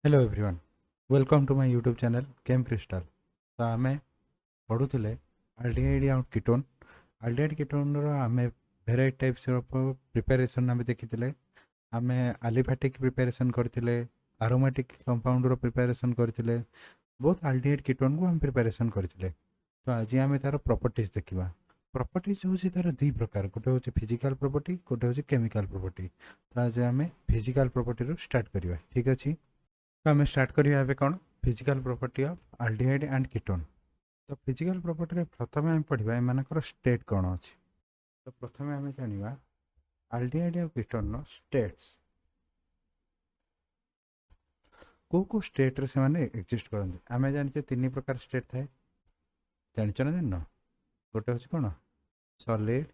Hello everyone, welcome to my YouTube channel chem crystal. तो आम पढ़ुले आल्डिहाइड आउ कीटोन। आल्डिहाइड कीटोन आम भेराइटी टाइप्स प्रिपेरेसन आम देखी आम आलिफैटिक प्रिपेरेसन करते, आरोमेटिक कंपाउंड प्रिपेरेसन करते, बहुत आल्डिहाइड कीटोन को आम प्रिपेरेसन करते। तो आज आम तार प्रॉपर्टीज देखा। प्रॉपर्टीज हूँ तार दी प्रकार, गोटे हूँ फिजिकल प्रॉपर्टी, गोटे हूँ केमिकल प्रॉपर्टी। तो आज आम फिजिकल प्रॉपर्टी स्टार्ट करवा, ठीक अच्छे। तो आम स्टार्ट करिया एबे कौन physical property of aldehyde and ketone. तो फिजिकल प्रॉपर्टी प्रथम आम पढ़ा एमानकर स्टेट कौन अच्छे। तो प्रथम आम जाना आल्डिहाइड और कीटोन स्टेट्स को स्टेट रे से माने एक्जिस्ट करते। आम जाने तीन प्रकार स्टेट थाए, जानच ना जान। गोटे हूँ कौन सॉलिड,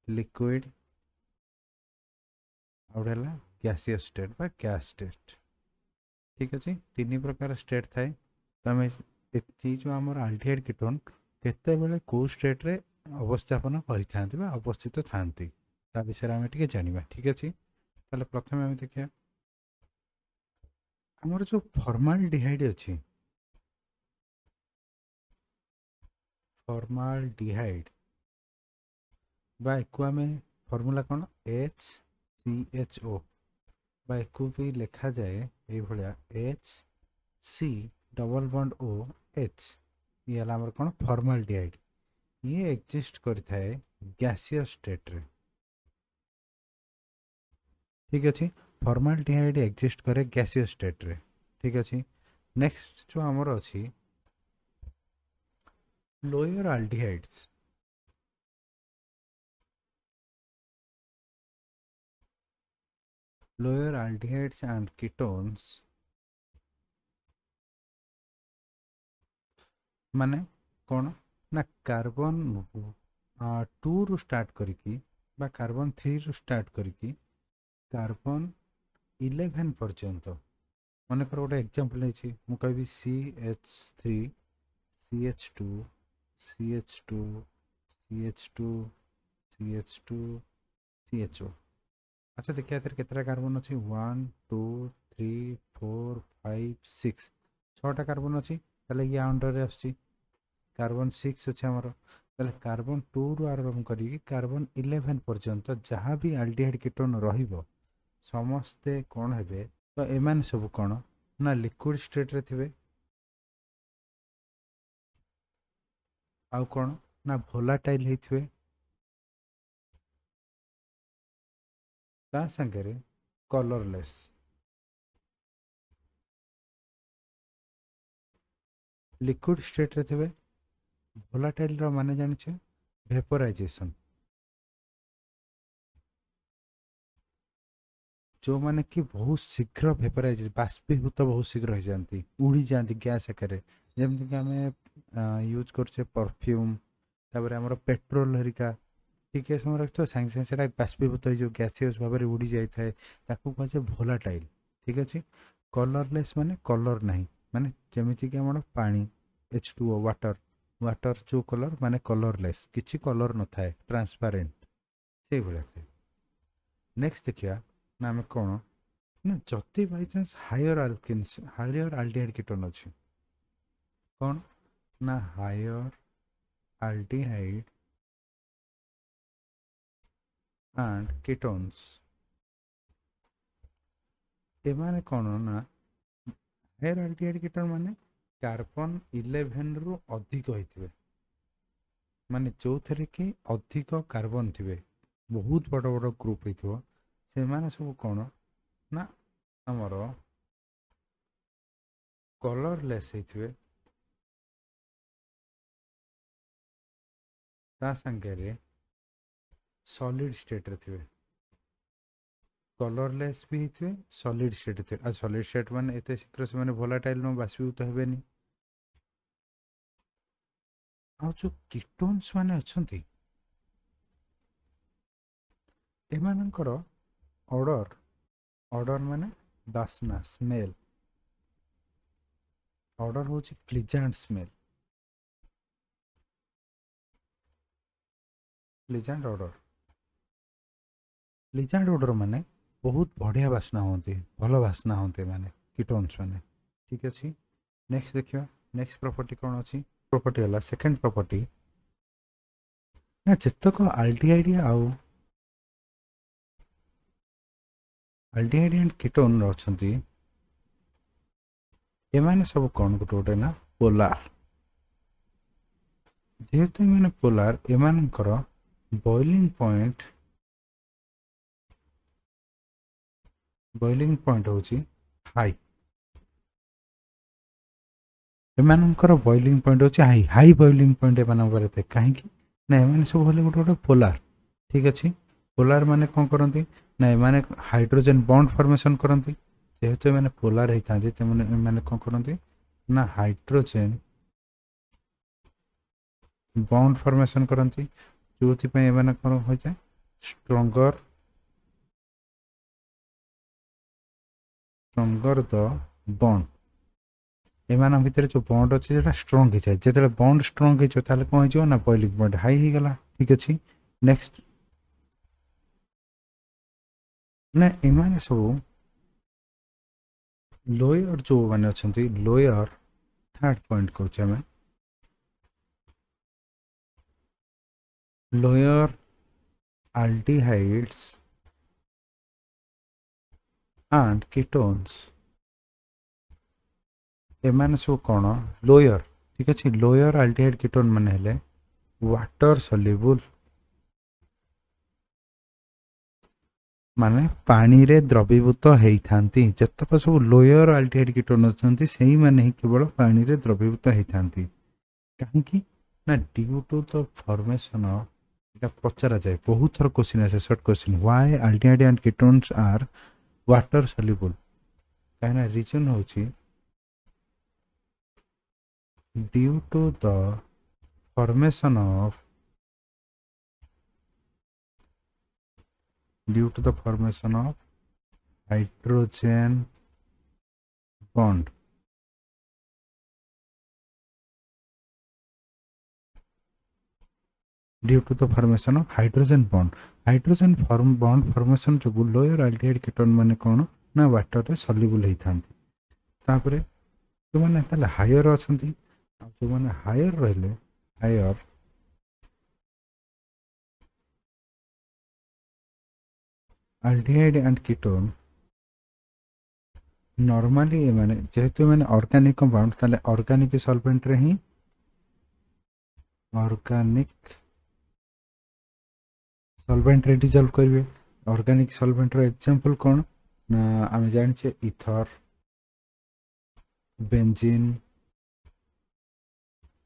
लिक्विड, आउट है गैसियस स्टेट बा गैस स्टेट। ठीक अच्छे, तीन प्रकार स्टेट थाए। तो आम जो आम आल्डिहाइड कीटोन केतेबेले को स्टेट रे अवस्थापन करते अवस्थित थांती ता विषय आम टे जाना, ठीक अच्छे। ताले प्रथम आम देखिए आमर जो फॉर्माल्डिहाइड अच्छी, फॉर्माल्डिहाइड बाको आम फर्मूला कौन HCHO बाको भी लिखा जाए ये भाया HC डबल बॉन्ड OH। ये आमर कौन फॉर्माल्डिहाइड, ये एक्जिस्ट करता है गैसियस स्टेट रे। ठीक अच्छे, फॉर्माल्डिहाइड एक्जिस्ट करे गैसियस स्टेट रे। ठीक अच्छे, नेक्स्ट जो आमर अच्छी लोअर आल्डिहाइड्स। लोअर आल्डिहाइड्स एंड कीटोन्स माने कौन ना कार्बन 2 रु स्टार्ट करिकी बा कार्बन 3 रु स्टार्ट करिकी कार्बन 11 पर्यंत। मनकर गोटे एग्जांपल है कहि CH3 CH2 CH2 CH2 CH2 CHO। अच्छा देखिए केतटा कार्बन अच्छी 1 2 3 4 5 6 छटा कार्बन अच्छी। ताले ये अंडर आसची कार्बन 6 अच्छे आमर। ताले कार्बन 2 रु आरंभ करी कार्बन 11 पर्यंत जहाँ भी आल्डिहाइड कीटोन रहिबो समस्ते कौन हेबे। तो एमान सब कौन ना लिक्विड स्टेट रे थिबे, आउ कौन ना भोलाटाइल हेथिबे, ता संगे कलरलेस। लिक्विड स्टेट रे थिबे, भोलाटाइल रो माने जानिछे वेपोराइजेशन। जो माने कि बहुत शीघ्र वेपोराइज बाष्पीभूत बहुत शीघ्र हो जाती उड़ी जाती गैस आकार। जमीक आम यूज करछे परफ्यूम तापर आमर पेट्रोल हरिका टिके समय रखिथ सागे सागे से बाष्पीभूत हो गैसियस भाव में उड़ी जाए कहुचे भोलाटाइल। ठीक अच्छे, कलरलेस माने कलर ना माने जमीक आम पानी H2O वाटर, वाटर जो कलर माने कलरलेस किसी कलर न थाए ट्रांसपेरेंट से भाया थाए। नेक्स्ट देखिए ना आम कौन ना जति by chance higher alkenes higher aldehyde ketone अच्छी कौन ना हायर आल्डिहाइड एंड कीटोन्स एमाने कौन ना हायर आल्डिहाइड कीटोन माने कार्बन 11 रु अधिक होइथिबे, माने जो थे कि अधिक कार्बन थे बहुत बड़ बड़ ग्रुप हो से माने सब कौन ना आमर कलरलेस होइथिबे ता संगे सॉलिड स्टेट रे थिबे। कलरलेस भी होते सॉलिड स्टेट थे आ सॉलिड स्टेट माने एते शीघ्र से माने भोलाटाइल न बाष्पीभूत हेबेनी। आ जो कीटोन्स माने अछंती एमानकर ऑर्डर ऑर्डर माने बास्ना स्मेल ऑर्डर हूँ pleasant smell pleasant order. Pleasant order माने बहुत बढ़िया बास्ना होती भल बास्ना होते माने कीटोन्स माने ठीक अच्छे। नेक्स्ट देखिए नेक्स्ट प्रॉपर्टी कौन अच्छी प्रॉपर्टी है सेकंड प्रॉपर्टी ना जितक आल्डिहाइड आउ आल्डिहाइड एंड कीटोन अच्छी एमाने सब कौन गोटे गोटे ना पोलार जेहेतु एमाने पोलार एमानकर बॉइलिंग पॉइंट होची हाई एमानकर बॉइलिंग पॉइंट होची हाई हाई बॉइलिंग पॉइंट एमानकर थे कहीं ना एमाने सब होले गोटे गोटे पोलार ठीक अच्छे। पोलार माने कौन करती ना एमाने हाइड्रोजन बॉन्ड फॉर्मेशन करती जेहेतु एमाने पोलार होता है एमाने कौन करती ना हाइड्रोजन बॉन्ड फॉर्मेशन करती जो एमाने कौन हो जाए स्ट्रॉन्गर द बॉन्ड एमान भितर जो बॉन्ड अच्छे जो स्ट्रंग हो जाए जो बॉन्ड स्ट्रंग हो कौन हो ना बॉइलिंग पॉइंट हाई हो गला ठीक अच्छे। नेक्स्ट ना एमाने सब लोयर जो मैंने अच्छा लोयर थर्ड पॉइंट कौन लोयर aldehydes and ketones एमाने सब कौन लोयर ठीक अच्छे लोयर आल्डिहाइड कीटोन माने हेले वाटर सल्युबल माने पानी रे द्रवीभूत होती जतक सब लोयर आल्डिहाइड कीटोन अच्छा से माने ही केवल पानी रे द्रवीभूत होती कहीं ना ड्यू टू द फॉर्मेशन এটা পচারা যায় বহুত থর কোশ্চিন আছে short question why aldehyde and ketones are water soluble कहना रीजन होची due to the formation of hydrogen bond due to the formation of hydrogen bond formation जो लोयर अल्डिहाइड कीटोन माने कौन ना वाटर रे सल्युबल होती तापरे जो मैंने हायर अच्छा जो मैंने हायर रहिले higher aldehyde and ketone normally माने जेहेतु मैंने ऑर्गेनिक कंपाउंड ताले ऑर्गेनिक सॉल्वेंट रे ही ऑर्गेनिक सॉल्वेंट रे डिजॉल्व करिवे ऑर्गेनिक सॉल्वेंट रो एग्जांपल कौन ना आमे जानिछे इथर बेंजीन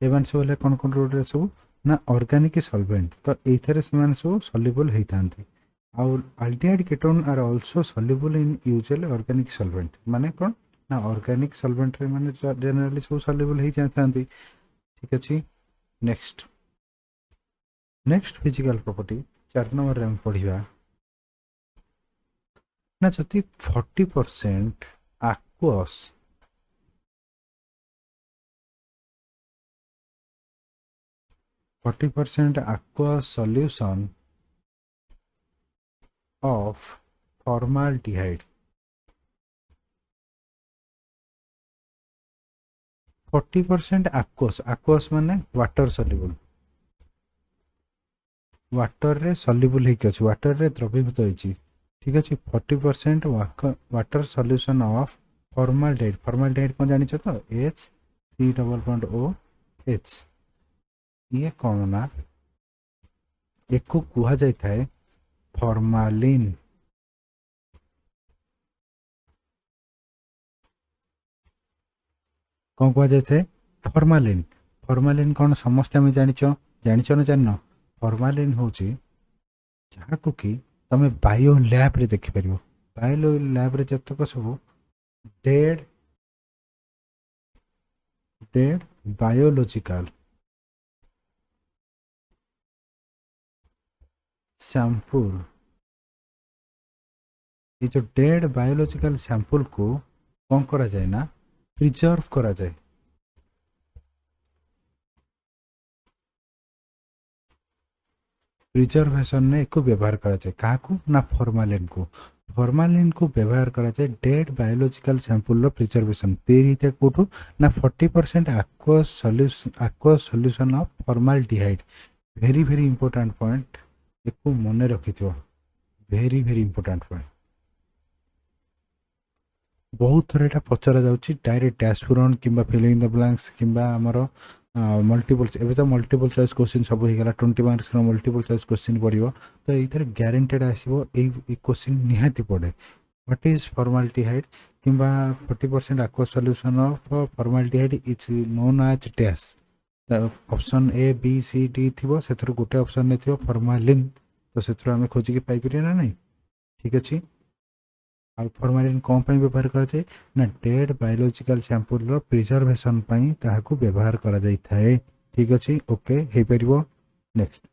एवन सब हेले कौन कौन रोड रे सब ना ऑर्गेनिक सॉल्वेंट तो एथरे से माने सब सॉल्युबल होइतांते और aldehyde ketone are also soluble in usually organic solvent माने कौन ना ऑर्गेनिक सॉल्वेंट रे माने जनरली सब सॉल्युबल हो जातांते ठीक अछि। नेक्स्ट फिजिकल प्रॉपर्टी 4 नंबर रे हम पढिबा ना जति 40% aqueous 40% aqueous solution of formaldehyde 40% aqueous माने वाटर सल्युबल वाटर रे सल्युबल होके अछि वाटर रे द्रवीभूत होइछि ठीक अछि 40% वाटर सॉल्यूशन ऑफ फॉर्माल्डिहाइड कौन जानिछ तो HCOOH ये कौन ना एको कुहा जाय थाए फॉर्मालिन कौन कुहा जाय थाए फॉर्मालिन कौन समस्त हमें जानिछ ना जानन फॉर्मालिन होची जहाँ को कि तमे बायो लैब रे देखि परियो बायो लैब रे जतक सब डेड बायोलॉजिकल सैंपल ये जो डेड बायोलॉजिकल सैंपल को कौन करा जाए ना प्रिजर्व करा जाए प्रिजर्वेशन ने एक व्यवहार करा जाए क्या ना फॉर्मालिन को फॉर्मालिन को व्यवहार करा जाए डेड बायोलॉजिकल सैंपल प्रिजर्वेशन तैयारी कौटू ना 40% aqueous solution of formaldehyde very very important point एक मन रखि वेरी वेरी इंपोर्टेंट पॉइंट बहुत थर यहाँ पचरा जाऊँगी डायरेक्ट डैशपुरन कि फिलिंग द ब्लैंक्स कि मल्टीपल एवं तो मल्टीपल चॉइस क्वेश्चन सब होगा 20 मार्क्स मल्टीपल चॉइस क्वेश्चन पड़ो तो ये ग्यारंटेड आसो क्वेश्चन निहाती पड़े व्हाट इज फॉर्माल्डिहाइड कि 40% aqueous solution of formaldehyde is known as dash option A B C D थी से गोटे ऑप्शन में थी फॉर्मालिन तो से आम खोजिकी पाइपर ना नहीं ठीक अच्छे आ फॉर्मालिन कौन पर व्यवहार कराए ना डेड बायोलॉजिकल सैंपल प्रिजर्वेशन ताकू व्यवहार करा जाए ठीक अच्छे ओके हो पार नेक्स्ट